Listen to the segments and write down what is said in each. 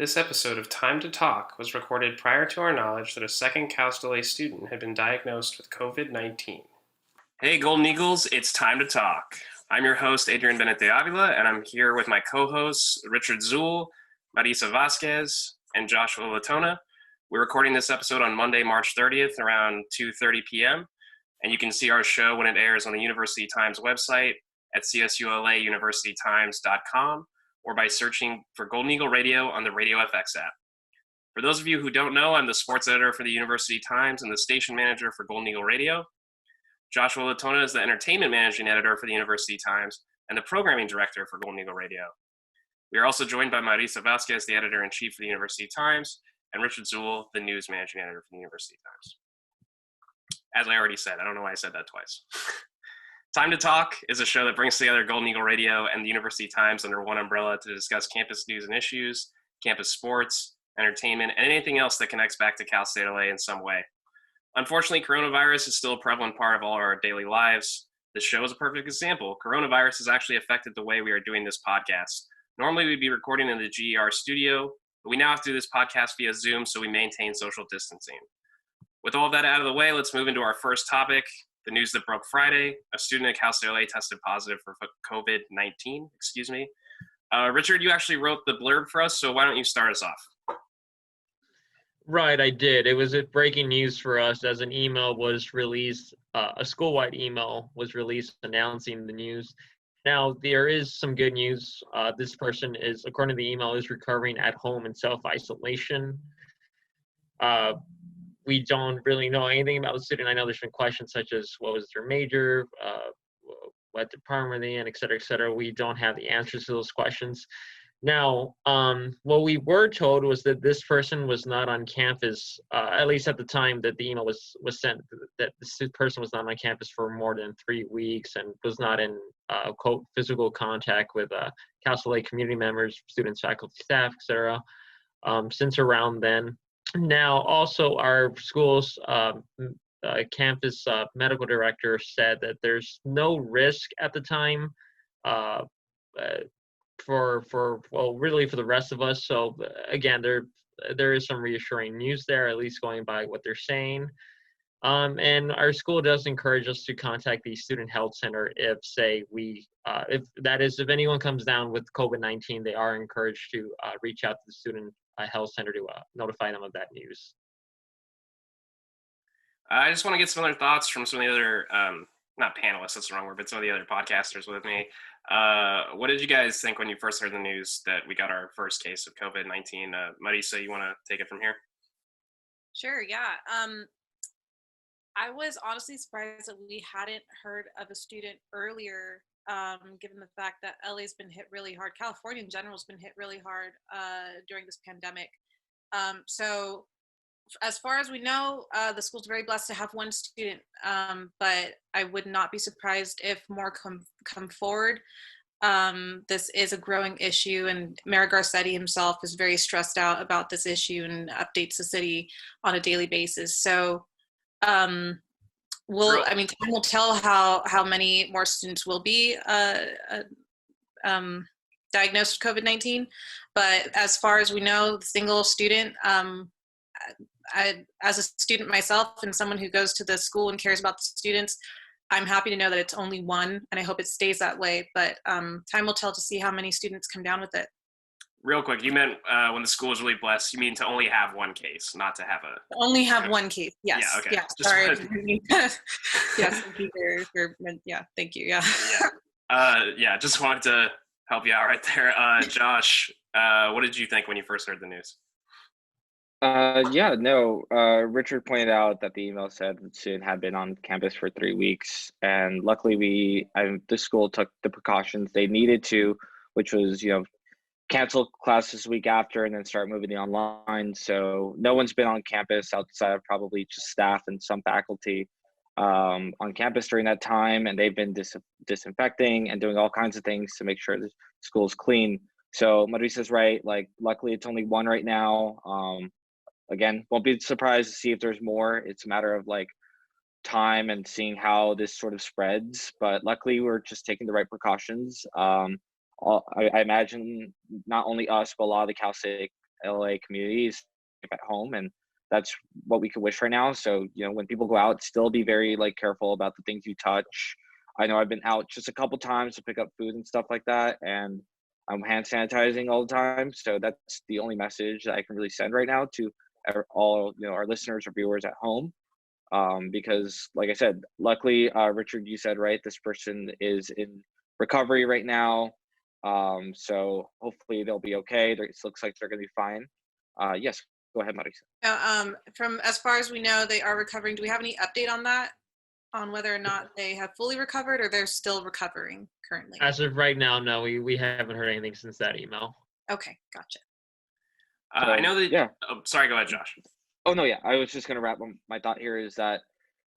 This episode of Time to Talk was recorded prior to our knowledge that a second Cal State student had been diagnosed with COVID-19. Hey Golden Eagles, it's time to talk. I'm your host, Adrian Bennett de Avila, and I'm here with my co-hosts, Richard Tzul, Marisa Vazsquez, and Joshua Letona. We're recording this episode on Monday, March 30th, around 2:30 p.m., and you can see our show when it airs on the University Times website at csulauniversitytimes.com or by searching for Golden Eagle Radio on the Radio FX app. For those of you who don't know, I'm the sports editor for the University Times and the station manager for Golden Eagle Radio. Joshua Letona is the entertainment managing editor for the University Times and the programming director for Golden Eagle Radio. We are also joined by Marisa Vazsquez, the editor-in-chief for the University Times, and Richard Tzul, the news managing editor for the University Times. As I already said, I don't know why I said that twice. Time to Talk is a show that brings together Golden Eagle Radio and the University Times under one umbrella to discuss campus news and issues, campus sports, entertainment, and anything else that connects back to Cal State LA in some way. Unfortunately, coronavirus is still a prevalent part of all our daily lives. This show is a perfect example. Coronavirus has actually affected the way we are doing this podcast. Normally, we'd be recording in the GER studio, but we now have to do this podcast via Zoom, so we maintain social distancing. With all of that out of the way, let's move into our first topic, the news that broke Friday. A student at Cal State LA tested positive for COVID-19, Richard, you actually wrote the blurb for us, so why don't you start us off? Right, I did. It was breaking news for us as an email was released, a school-wide email was released announcing the news. Now, there is some good news. This person is, according to the email, is recovering at home in self-isolation. We don't really know anything about the student. I know there's been questions such as what was their major, what department were they in, et cetera, et cetera. We don't have the answers to those questions. Now, what we were told was that this person was not on campus, at least at the time that the email was sent, that this person was not on campus for more than 3 weeks and was not in, quote, physical contact with Cal State community members, students, faculty, staff, et cetera, since around then. Now, also our school's campus medical director said that there's no risk at the time for the rest of us. So again, there is some reassuring news there, at least going by what they're saying. And our school does encourage us to contact the student health center if anyone comes down with COVID-19, they are encouraged to reach out to the student health center to notify them of that news. I just want to get some other thoughts from some of the other, not panelists, that's the wrong word, but some of the other podcasters with me. What did you guys think when you first heard the news that we got our first case of COVID-19? Marisa, you want to take it from here? Sure, yeah. I was honestly surprised that we hadn't heard of a student earlier, given the fact that LA's been hit really hard. California in general has been hit really hard during this pandemic. So as far as we know, the school's very blessed to have one student, but I would not be surprised if more come forward. This is a growing issue, and Mayor Garcetti himself is very stressed out about this issue and updates the city on a daily basis. So time will tell how many more students will be diagnosed with COVID-19. But as far as we know, the single student, as a student myself and someone who goes to the school and cares about the students, I'm happy to know that it's only one, and I hope it stays that way. But time will tell to see how many students come down with it. Real quick, you meant when the school is really blessed, you mean to only have one case, not to have only have one case. Yes. Yeah, okay. Yeah, sorry. Yes, thank you thank you. Yeah, just wanted to help you out right there. Josh, what did you think when you first heard the news? Richard pointed out that the email said the student had been on campus for 3 weeks, and luckily the school took the precautions they needed to, which was, cancel classes the week after and then start moving it online. So no one's been on campus outside of probably just staff and some faculty on campus during that time, and they've been disinfecting and doing all kinds of things to make sure the school's clean. So Marisa's right, luckily it's only one right now. Again, won't be surprised to see if there's more. It's a matter of time and seeing how this sort of spreads, but luckily we're just taking the right precautions. I imagine not only us, but a lot of the Cal State LA community is at home, and that's what we could wish right now. So, when people go out, still be very careful about the things you touch. I know I've been out just a couple times to pick up food and stuff like that, and I'm hand sanitizing all the time. So that's the only message that I can really send right now to all our listeners or viewers at home. Because like I said, luckily, Richard, you said right, this person is in recovery right now. So hopefully they'll be okay. It looks like they're going to be fine. Yes, go ahead, Marisa. From as far as we know, they are recovering. Do we have any update on that? On whether or not they have fully recovered or they're still recovering currently? As of right now, no, we haven't heard anything since that email. Okay, gotcha. I know that. Yeah. Oh, sorry, go ahead, Josh. Oh no, yeah. I was just gonna wrap up my thought here is that,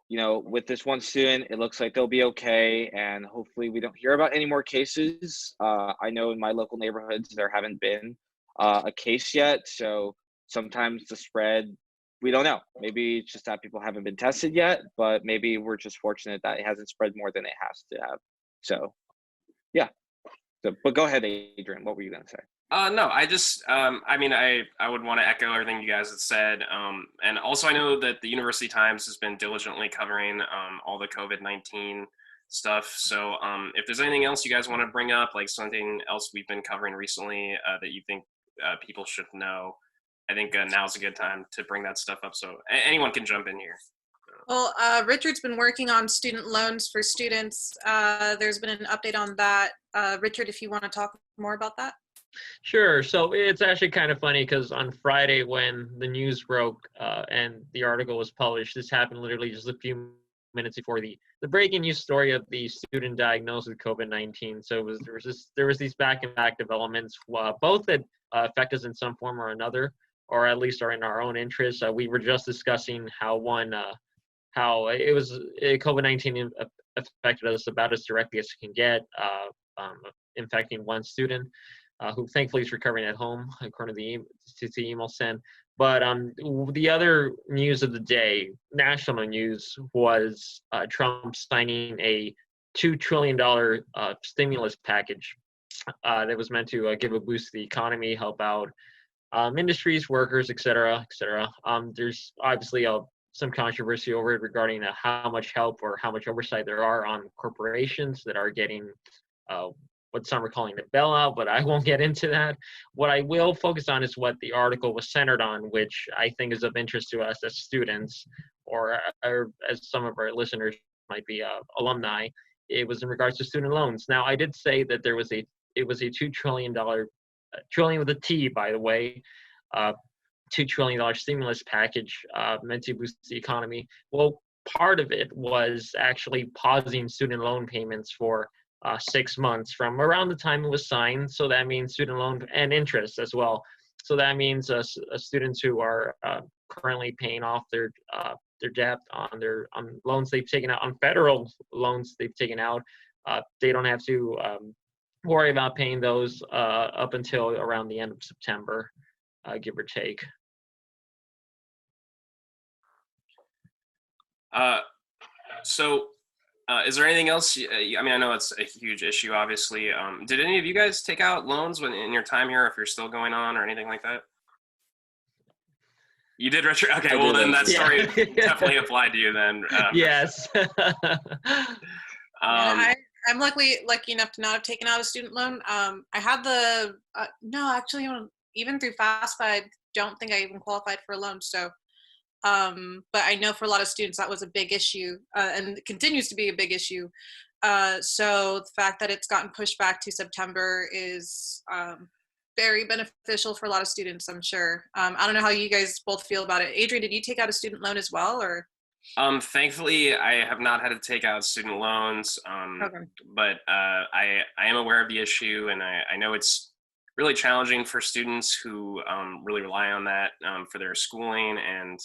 with this one student, it looks like they'll be okay, and hopefully we don't hear about any more cases. I know in my local neighborhoods there haven't been a case yet, so sometimes the spread, we don't know. Maybe it's just that people haven't been tested yet, but maybe we're just fortunate that it hasn't spread more than it has to have. So, yeah. But go ahead, Adrian. What were you gonna say? No, I just, I would want to echo everything you guys have said. And also I know that the University Times has been diligently covering all the COVID-19 stuff. So if there's anything else you guys want to bring up, like something else we've been covering recently that you think people should know, I think now's a good time to bring that stuff up. So anyone can jump in here. Well, Richard's been working on student loans for students. There's been an update on that. Richard, if you want to talk more about that. Sure. So it's actually kind of funny because on Friday when the news broke and the article was published, this happened literally just a few minutes before the breaking news story of the student diagnosed with COVID-19. So there was these back-and-back developments, both that affect us in some form or another, or at least are in our own interest. We were just discussing how COVID-19 affected us about as directly as it can get, infecting one student. Who thankfully is recovering at home, according to the email sent. But the other news of the day, national news, was Trump signing a $2 trillion stimulus package that was meant to give a boost to the economy, help out industries, workers, et cetera, et cetera. There's obviously some controversy over it regarding how much help or how much oversight there are on corporations that are getting what some are calling the bailout, but I won't get into that. What I will focus on is what the article was centered on, which I think is of interest to us as students, or as some of our listeners might be alumni. It was in regards to student loans. Now, I did say that it was a $2 trillion, trillion with a T, by the way, $2 trillion stimulus package meant to boost the economy. Well, part of it was actually pausing student loan payments for 6 months from around the time it was signed. So that means student loan and interest as well. So that means students who are currently paying off their debt on loans they've taken out, on federal loans they've taken out, they don't have to worry about paying those up until around the end of September, give or take. Is there anything else? I know it's a huge issue, obviously. Did any of you guys take out loans in your time here, if you're still going on or anything like that? You did, Richard? Okay, well then that story definitely applied to you then. Yes. I'm lucky enough to not have taken out a student loan. I had even through FAFSA, I don't think I even qualified for a loan. So, but I know for a lot of students that was a big issue, and it continues to be a big issue. So the fact that it's gotten pushed back to September is very beneficial for a lot of students, I'm sure. I don't know how you guys both feel about it. Adrian, did you take out a student loan as well, or? Thankfully, I have not had to take out student loans, Okay. But I am aware of the issue, and I know it's really challenging for students who really rely on that for their schooling, and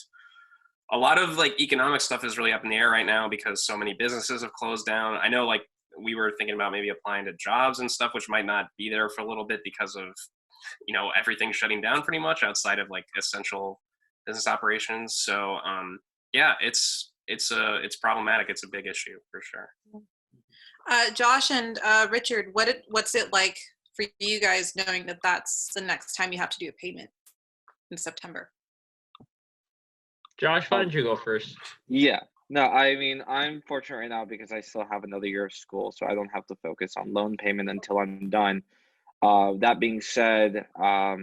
a lot of economic stuff is really up in the air right now because so many businesses have closed down. I know we were thinking about maybe applying to jobs and stuff, which might not be there for a little bit because of everything shutting down pretty much outside of essential business operations. So yeah, it's problematic. It's a big issue for sure. Josh and Richard, what's it like for you guys knowing that that's the next time you have to do a payment? in September. Josh, why don't you go first? Yeah. No, I mean, I'm fortunate right now because I still have another year of school, so I don't have to focus on loan payment until I'm done. That being said, I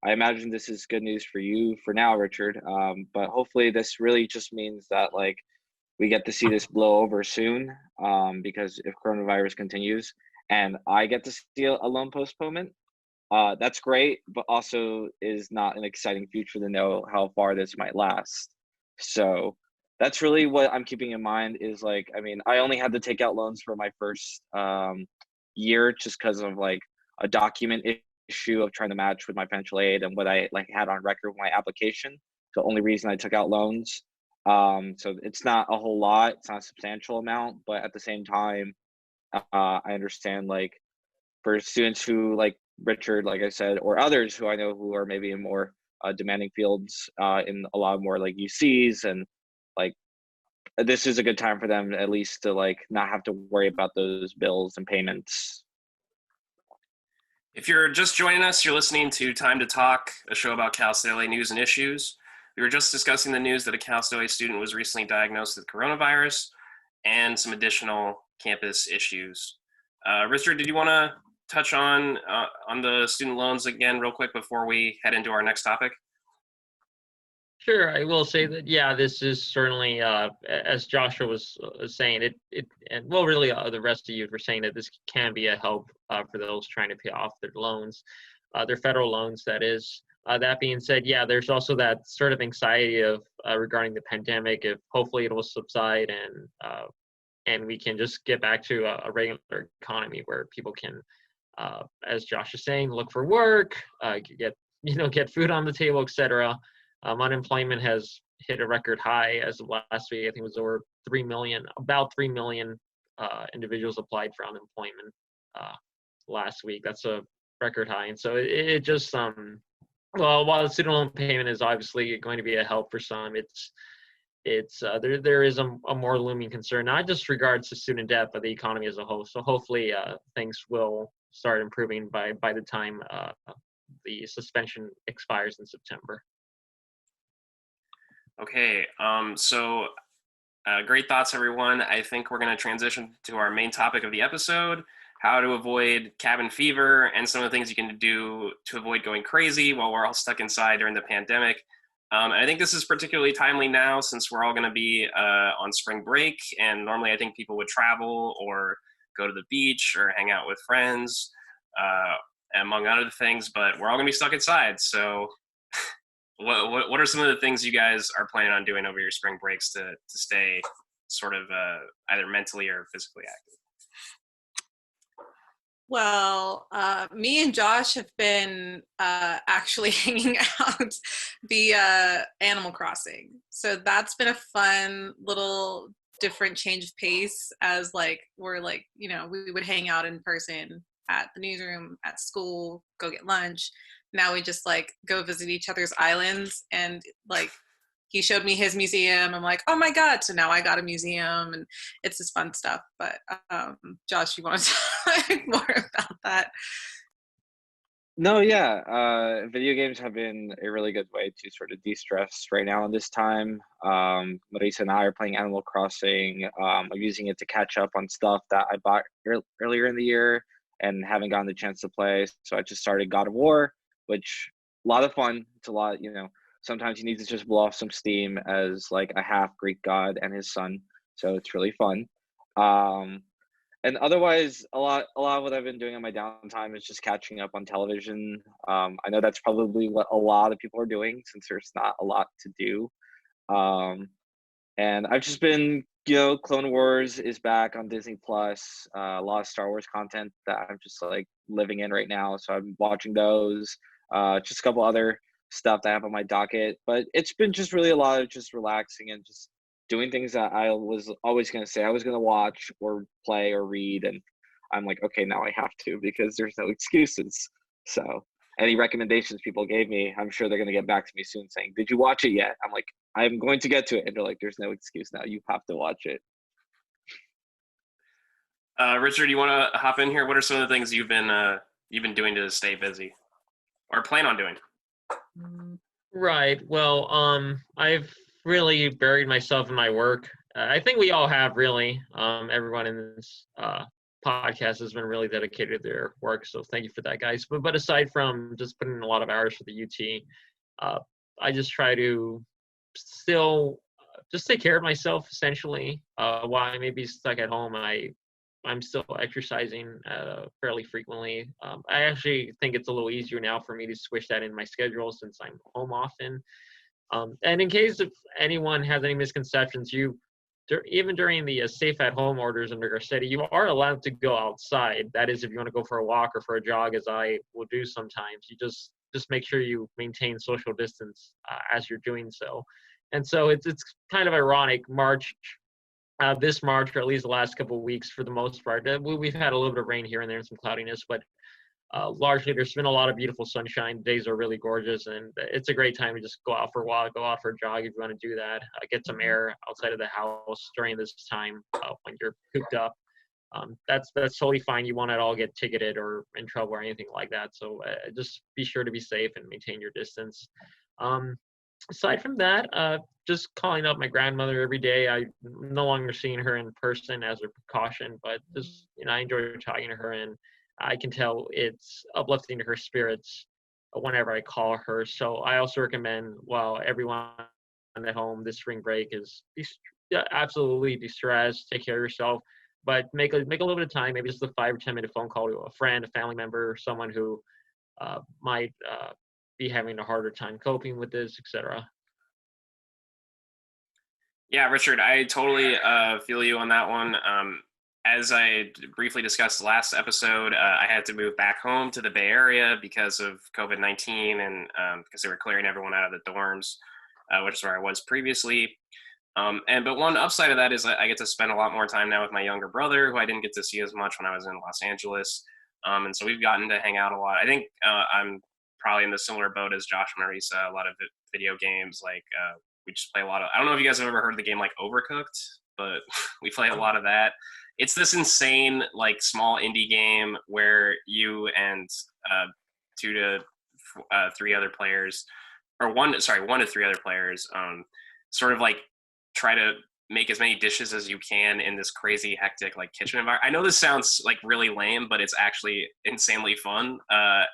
imagine this is good news for you for now, Richard. But hopefully this really just means that like we get to see this blow over soon. Because if coronavirus continues and I get to see a loan postponement, that's great, but also is not an exciting future to know how far this might last. So that's really what I'm keeping in mind is like, I mean, I only had to take out loans for my first year just because of like a document issue of trying to match with my financial aid and what I like had on record with my application. The only reason I took out loans. So it's not a whole lot, it's not a substantial amount, but at the same time, I understand like for students who like Richard, like I said, or others who I know who are maybe in more demanding fields in a lot more like UCs and like this is a good time for them at least to like not have to worry about those bills and payments. If you're just joining us, you're listening to Time to Talk, a show about Cal State LA news and issues. We were just discussing the news that a Cal State LA student was recently diagnosed with coronavirus and some additional campus issues. Richard, did you want to touch on the student loans again real quick before we head into our next topic? Sure, I will say that, yeah, this is certainly, as Joshua was saying, and well, really, the rest of you were saying that this can be a help for those trying to pay off their loans, their federal loans, that is. That being said, yeah, there's also that sort of anxiety of regarding the pandemic, if hopefully it will subside and we can just get back to a regular economy where people can, as Josh is saying, look for work, get food on the table, etc. Unemployment has hit a record high as of last week. I think it was over 3 million, about 3 million individuals applied for unemployment last week. That's a record high. And so it just, well, while the student loan payment is obviously going to be a help for some, there is a more looming concern, not just regards to student debt, but the economy as a whole. So hopefully things will start improving by the time the suspension expires in September. Okay, so great thoughts, everyone. I think we're going to transition to our main topic of the episode, how to avoid cabin fever and some of the things you can do to avoid going crazy while we're all stuck inside during the pandemic. And I think this is particularly timely now since we're all going to be on spring break, and normally I think people would travel or go to the beach or hang out with friends, among other things, but we're all going to be stuck inside, so what are some of the things you guys are planning on doing over your spring breaks to stay sort of either mentally or physically active? Well, me and Josh have been actually hanging out via Animal Crossing. So that's been a fun little different change of pace as like we're like, we would hang out in person at the newsroom, at school, go get lunch. Now we just like go visit each other's islands, and like he showed me his museum. I'm like, oh my God. So now I got a museum, and it's just fun stuff. But Josh, you want to talk more about that? No, yeah. Video games have been a really good way to sort of de-stress right now in this time. Marisa and I are playing Animal Crossing. I'm using it to catch up on stuff that I bought earlier in the year and haven't gotten the chance to play. So I just started God of War, which a lot of fun. It's a lot, sometimes you need to just blow off some steam as like a half Greek god and his son. So it's really fun. And otherwise, a lot of what I've been doing on my downtime is just catching up on television. I know that's probably what a lot of people are doing since there's not a lot to do. And I've just been, Clone Wars is back on Disney Plus. A lot of Star Wars content that I'm just like living in right now. So I'm watching those. Just a couple other stuff that I have on my docket. But it's been just really a lot of just relaxing and just doing things that I was always going to say I was going to watch or play or read. And I'm like, okay, now I have to because there's no excuses. So any recommendations people gave me, I'm sure they're going to get back to me soon saying, did you watch it yet? I'm like, I'm going to get to it. And they're like, there's no excuse now. You have to watch it. Richard, you want to hop in here? What are some of the things you've been doing to stay busy or plan on doing? Right. Well, I've really buried myself in my work. I think we all have, really. Everyone in this podcast has been really dedicated to their work, so thank you for that, guys. But aside from just putting in a lot of hours for the UT, uh, I just try to still just take care of myself, essentially. While I may be stuck at home, I'm still exercising fairly frequently. I actually think it's a little easier now for me to switch that in my schedule since I'm home often. And in case if anyone has any misconceptions, even during the safe at home orders in New York City, you are allowed to go outside. That is, if you want to go for a walk or for a jog, as I will do sometimes. You just make sure you maintain social distance as you're doing so. And so it's kind of ironic. This March, or at least the last couple of weeks, for the most part, we've had a little bit of rain here and there and some cloudiness, but largely there's been a lot of beautiful sunshine. Days are really gorgeous, and it's a great time to just go out for a walk, go out for a jog if you want to do that. Get some air outside of the house during this time when you're cooped up. That's totally fine. You won't at all get ticketed or in trouble or anything like that. So just be sure to be safe and maintain your distance. Aside from that, just calling up my grandmother every day. I'm no longer seeing her in person as a precaution, but just, I enjoy talking to her, and I can tell it's uplifting to her spirits whenever I call her. So I also recommend, while everyone at home this spring break is absolutely de-stressed, take care of yourself, but make a little bit of time, maybe just a 5 or 10 minute phone call to a friend, a family member, someone who might be having a harder time coping with this, etc. Yeah, Richard, I totally feel you on that one. As I briefly discussed last episode, I had to move back home to the Bay Area because of COVID-19 and because they were clearing everyone out of the dorms, which is where I was previously. But one upside of that is I get to spend a lot more time now with my younger brother, who I didn't get to see as much when I was in Los Angeles. And so we've gotten to hang out a lot. I think I'm probably in the similar boat as Josh and Marisa. A lot of video games, like we just play a lot of. I don't know if you guys have ever heard of the game like Overcooked, but we play a lot of that. It's this insane, like, small indie game where you and 2 to 3 other players, or 1 to 3 other players, sort of like try to make as many dishes as you can in this crazy, hectic, like, kitchen environment. I know this sounds like really lame, but it's actually insanely fun.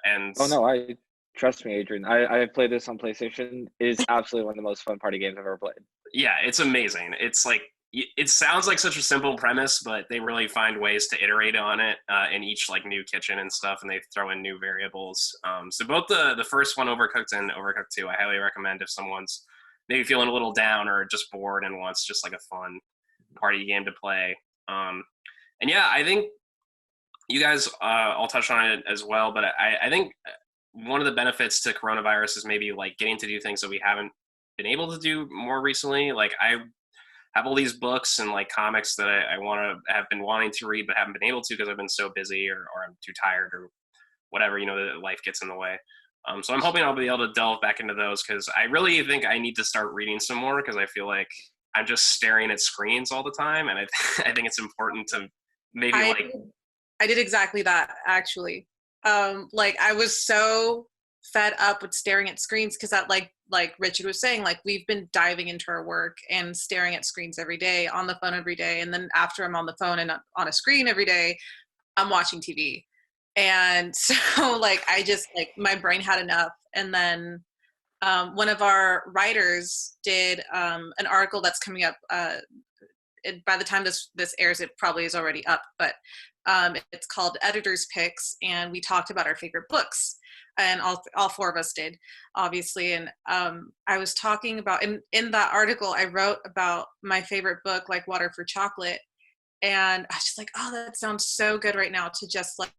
And Oh no, trust me, Adrian. I played this on PlayStation. It is absolutely one of the most fun party games I've ever played. Yeah, it's amazing. It's like, it sounds like such a simple premise, but they really find ways to iterate on it in each, like, new kitchen and stuff, and they throw in new variables. So both the first one, Overcooked, and Overcooked 2, I highly recommend if someone's maybe feeling a little down or just bored and wants just like a fun party game to play. And yeah, I think you guys all touched on it as well, but I think one of the benefits to coronavirus is maybe like getting to do things that we haven't been able to do more recently. Like, I have all these books and like comics that I have been wanting to read but haven't been able to because I've been so busy or I'm too tired or whatever, life gets in the way. So I'm hoping I'll be able to delve back into those because I really think I need to start reading some more because I feel like I'm just staring at screens all the time, and I think it's important to maybe I did exactly that, actually. Like, I was so fed up with staring at screens because that, like Richard was saying, like, we've been diving into our work and staring at screens every day, on the phone every day, and then after I'm on the phone and on a screen every day, I'm watching TV. And so, like, I just, like, my brain had enough. And then one of our writers did an article that's coming up. By the time this airs, it probably is already up, but it's called Editor's Picks, and we talked about our favorite books, and all 4 of us did, obviously. And I was talking about, in that article, I wrote about my favorite book, like Water for Chocolate, and I was just like, oh, that sounds so good right now to just like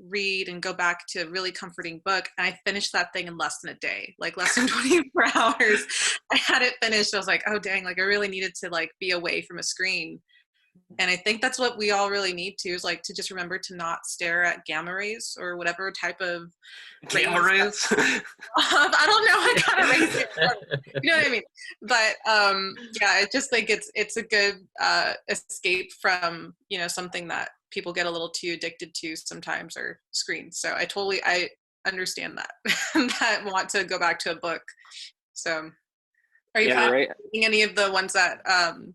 read and go back to a really comforting book. And I finished that thing in less than a day, like less than 24 hours. I had it finished. I was like, oh dang, like I really needed to like be away from a screen. And I think that's what we all really need to, is like to just remember to not stare at gamma rays or whatever type of gamma rays. I don't know what kind of rays it are. You know what I mean? But yeah, I just think it's a good escape from, something that people get a little too addicted to sometimes, or screens. So I understand that that want to go back to a book. So are you reading any of the ones that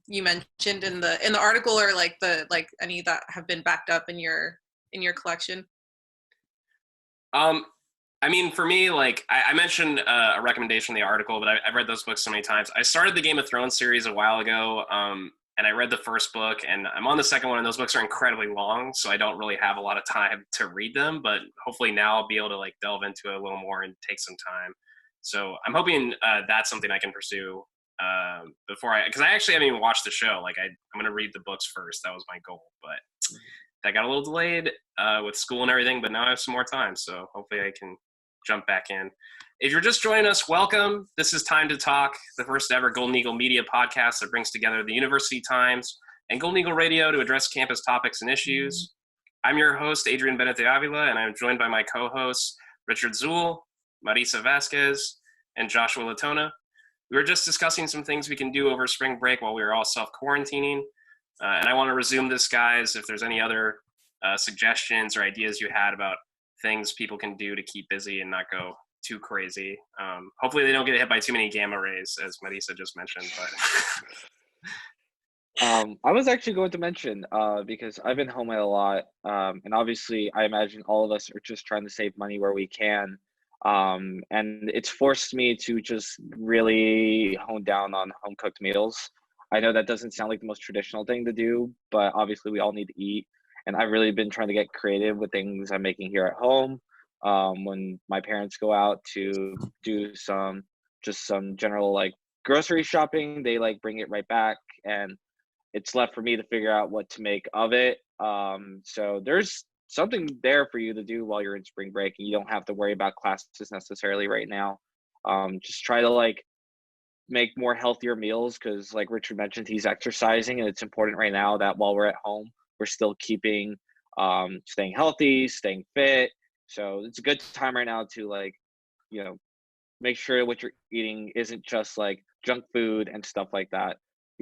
you mentioned in the article, or like any that have been backed up in your collection? I mean, for me, like I mentioned a recommendation in the article, but I've read those books so many times. I started the Game of Thrones series a while ago, and I read the first book, and I'm on the second one, and those books are incredibly long, so I don't really have a lot of time to read them, but hopefully now I'll be able to like delve into it a little more and take some time. So I'm hoping that's something I can pursue before because I actually haven't even watched the show. Like I'm going to read the books first. That was my goal, but that got a little delayed with school and everything, but now I have some more time, so hopefully I can jump back in. If you're just joining us, welcome. This is Time to Talk, the first ever Golden Eagle Media podcast that brings together the University Times and Golden Eagle Radio to address campus topics and issues. I'm your host, Adrian Bennett de Avila, and I'm joined by my co-hosts, Richard Tzul, Marisa Vazsquez, and Joshua Letona. We were just discussing some things we can do over spring break while we were all self-quarantining. And I want to resume this, guys, if there's any other suggestions or ideas you had about things people can do to keep busy and not go too crazy. Hopefully they don't get hit by too many gamma rays, as Marisa just mentioned. But I was actually going to mention, because I've been home a lot, and obviously I imagine all of us are just trying to save money where we can. And it's forced me to just really hone down on home cooked meals. I know that doesn't sound like the most traditional thing to do, but obviously we all need to eat. And I've really been trying to get creative with things I'm making here at home. When my parents go out to do some general like grocery shopping, they like bring it right back, and it's left for me to figure out what to make of it. So there's something there for you to do while you're in spring break, and you don't have to worry about classes necessarily right now. Just try to like make more healthier meals, because like Richard mentioned, he's exercising, and it's important right now that while we're at home, we're still keeping staying healthy, staying fit. So it's a good time right now to like, make sure what you're eating isn't just like junk food and stuff like that.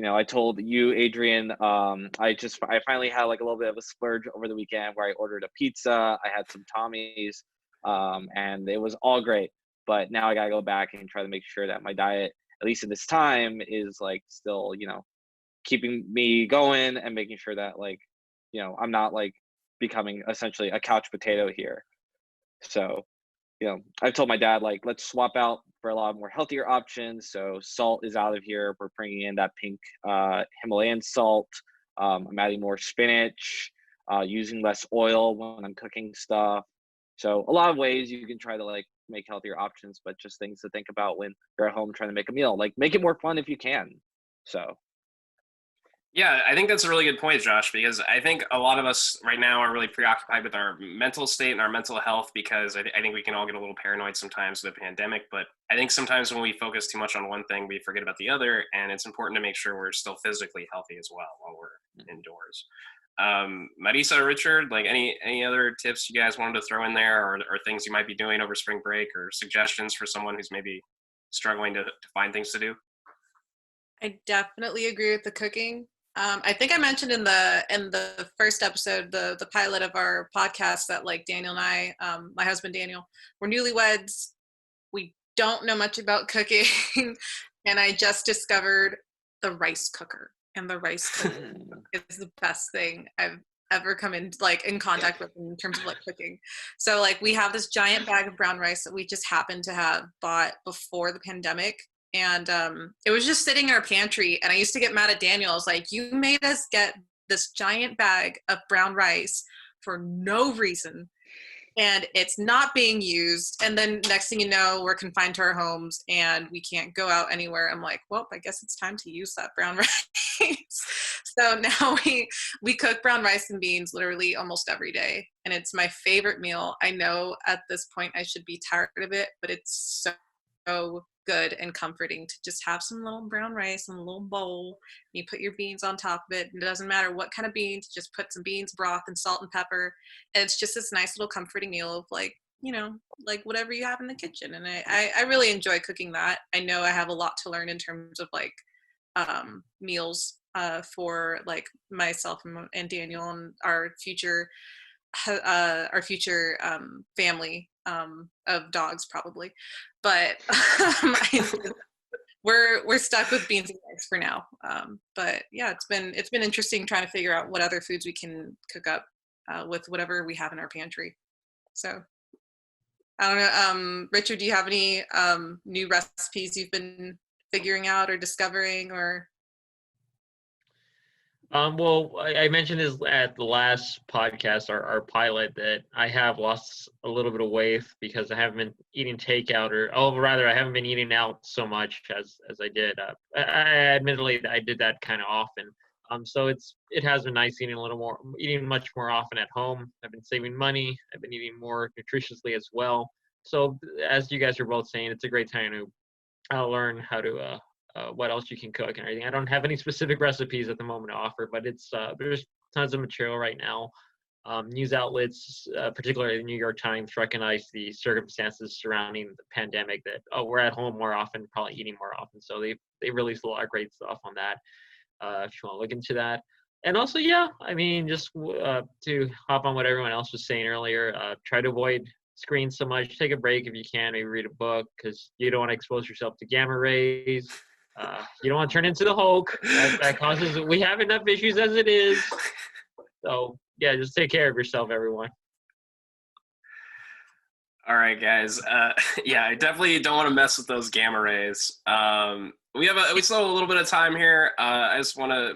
I told you, Adrian, I finally had like a little bit of a splurge over the weekend where I ordered a pizza. I had some Tommy's, and it was all great. But now I gotta go back and try to make sure that my diet, at least at this time, is like still, keeping me going and making sure that like, I'm not like becoming essentially a couch potato here. So, I've told my dad, like, let's swap out for a lot more healthier options. So salt is out of here. We're bringing in that pink Himalayan salt. I'm adding more spinach, using less oil when I'm cooking stuff. So a lot of ways you can try to like make healthier options, but just things to think about when you're at home trying to make a meal. Like make it more fun if you can. So. Yeah, I think that's a really good point, Josh, because I think a lot of us right now are really preoccupied with our mental state and our mental health, because I think we can all get a little paranoid sometimes with the pandemic. But I think sometimes when we focus too much on one thing, we forget about the other. And it's important to make sure we're still physically healthy as well while we're indoors. Marisa, Richard, like any other tips you guys wanted to throw in there, or things you might be doing over spring break, or suggestions for someone who's maybe struggling to find things to do? I definitely agree with the cooking. I think I mentioned in the first episode, the pilot of our podcast, that like Daniel and I, my husband Daniel, we're newlyweds. We don't know much about cooking, and I just discovered the rice cooker, and the rice cooker is the best thing I've ever come in contact with in terms of like cooking. So like we have this giant bag of brown rice that we just happened to have bought before the pandemic. And it was just sitting in our pantry, and I used to get mad at Daniel. I was like, you made us get this giant bag of brown rice for no reason, and it's not being used. And then next thing you know, we're confined to our homes and we can't go out anywhere. I'm like, well, I guess it's time to use that brown rice. So now we cook brown rice and beans literally almost every day, and it's my favorite meal. I know at this point I should be tired of it, but it's so good and comforting to just have some little brown rice in a little bowl. You put your beans on top of it. It doesn't matter what kind of beans, just put some beans broth and salt and pepper. And it's just this nice little comforting meal of like, like whatever you have in the kitchen. And I really enjoy cooking that. I know I have a lot to learn in terms of like meals for like myself and Daniel and our future our future family of dogs probably, but we're stuck with beans and rice for now. But yeah, it's been interesting trying to figure out what other foods we can cook up with whatever we have in our pantry. So I don't know, Richard, do you have any new recipes you've been figuring out or discovering or? Well, I mentioned this at the last podcast, our pilot, that I have lost a little bit of weight because I haven't been eating takeout, rather I haven't been eating out so much as I did. I admittedly I did that kind of often. So it has been nice eating much more often at home. I've been saving money. I've been eating more nutritiously as well. So as you guys are both saying, it's a great time to learn how to what else you can cook and everything. I don't have any specific recipes at the moment to offer, but there's tons of material right now. News outlets, particularly the New York Times, recognize the circumstances surrounding the pandemic, that we're at home more often, probably eating more often. So they released a lot of great stuff on that. If you want to look into that. And also, yeah, I mean, just to hop on what everyone else was saying earlier, try to avoid screens so much. Take a break if you can, maybe read a book, because you don't want to expose yourself to gamma rays. You don't want to turn into the Hulk. That causes, we have enough issues as it is. So yeah, just take care of yourself, everyone. All right, guys. Yeah, I definitely don't want to mess with those gamma rays. We still have a little bit of time here. I just want to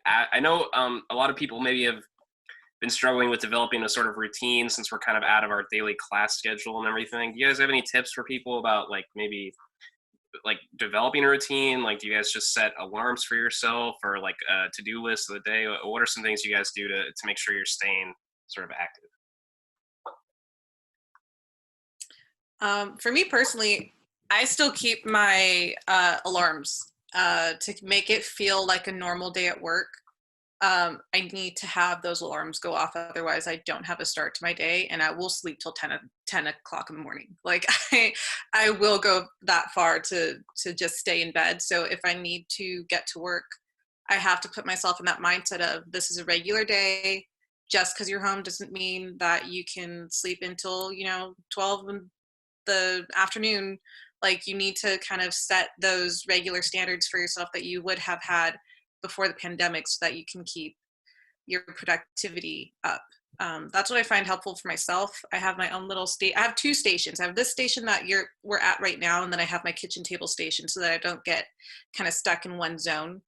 I know a lot of people maybe have been struggling with developing a sort of routine since we're kind of out of our daily class schedule and everything. Do you guys have any tips for people about maybe developing a routine? Do you guys just set alarms for yourself, or a to-do list of the day? What are some things you guys do to make sure you're staying sort of active? For me personally, I still keep my alarms to make it feel like a normal day at work. I need to have those alarms go off. Otherwise, I don't have a start to my day, and I will sleep till 10 o'clock in the morning. I will go that far to just stay in bed. So if I need to get to work, I have to put myself in that mindset of this is a regular day. Just because you're home doesn't mean that you can sleep until 12 in the afternoon. You need to kind of set those regular standards for yourself that you would have had before the pandemic, so that you can keep your productivity up. That's what I find helpful for myself. I have my own little I have two stations. I have this station that we're at right now, and then I have my kitchen table station, so that I don't get kind of stuck in one zone.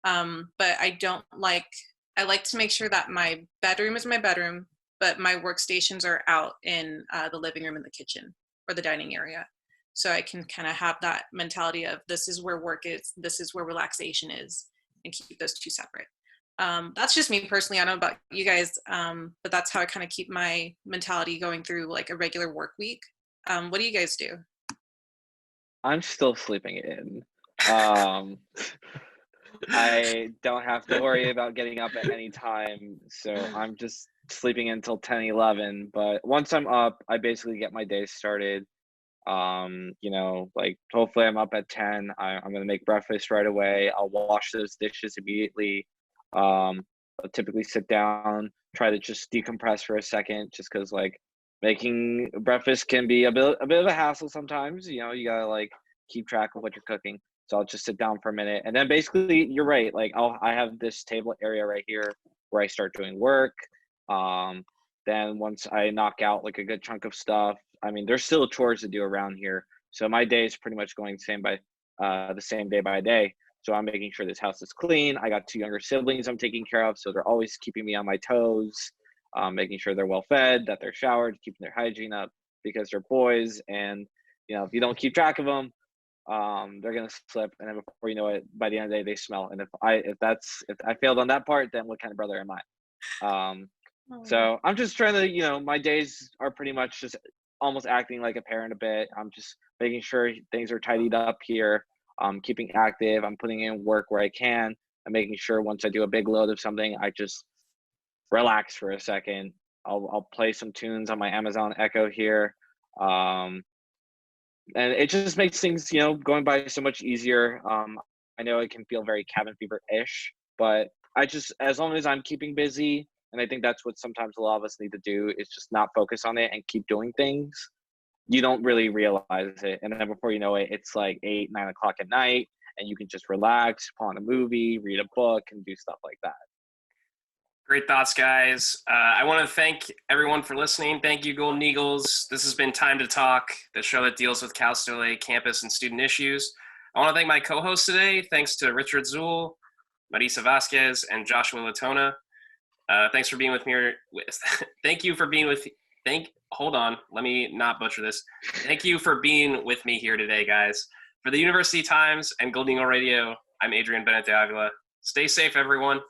But I like to make sure that my bedroom is my bedroom, but my workstations are out in the living room and the kitchen or the dining area. So I can kind of have that mentality of this is where work is, this is where relaxation is, and keep those two separate. That's just me personally. I don't know about you guys, but that's how I kind of keep my mentality going through a regular work week. What do you guys do? I'm still sleeping in. I don't have to worry about getting up at any time, so I'm just sleeping until 10, 11. But once I'm up, I basically get my day started. Hopefully I'm up at 10. I'm going to make breakfast right away. I'll wash those dishes immediately. I'll typically sit down, try to just decompress for a second, just because making breakfast can be a bit of a hassle sometimes. You gotta keep track of what you're cooking. So I'll just sit down for a minute, and then basically you're right. I have this table area right here where I start doing work. Then once I knock out a good chunk of stuff, I mean, there's still chores to do around here. So my day is pretty much going the same day by day. So I'm making sure this house is clean. I got 2 younger siblings I'm taking care of, so they're always keeping me on my toes, making sure they're well fed, that they're showered, keeping their hygiene up, because they're boys, and if you don't keep track of them, they're gonna slip, and then before you know it, by the end of the day, they smell. And if I failed on that part, then what kind of brother am I? So I'm just trying to, my days are pretty much just almost acting like a parent a bit. I'm just making sure things are tidied up here. I'm keeping active. I'm putting in work where I can. I'm making sure once I do a big load of something, I just relax for a second. I'll play some tunes on my Amazon Echo here. And it just makes things, going by so much easier. I know it can feel very cabin fever-ish, but as long as I'm keeping busy, And I think that's what sometimes a lot of us need to do, is just not focus on it and keep doing things. You don't really realize it. And then before you know it, it's like 8, 9 o'clock at night, and you can just relax, put on a movie, read a book, and do stuff like that. Great thoughts, guys. I want to thank everyone for listening. Thank you, Golden Eagles. This has been Time to Talk, the show that deals with Cal State LA campus and student issues. I want to thank my co-hosts today. Thanks to Richard Tzul, Marisa Vazsquez, and Joshua Letona. Thanks for being with me. Thank you for being with. Hold on. Let me not butcher this. Thank you for being with me here today, guys. For the University Times and Golden Eagle Radio, I'm Adrian Bennett de Avila. Stay safe, everyone.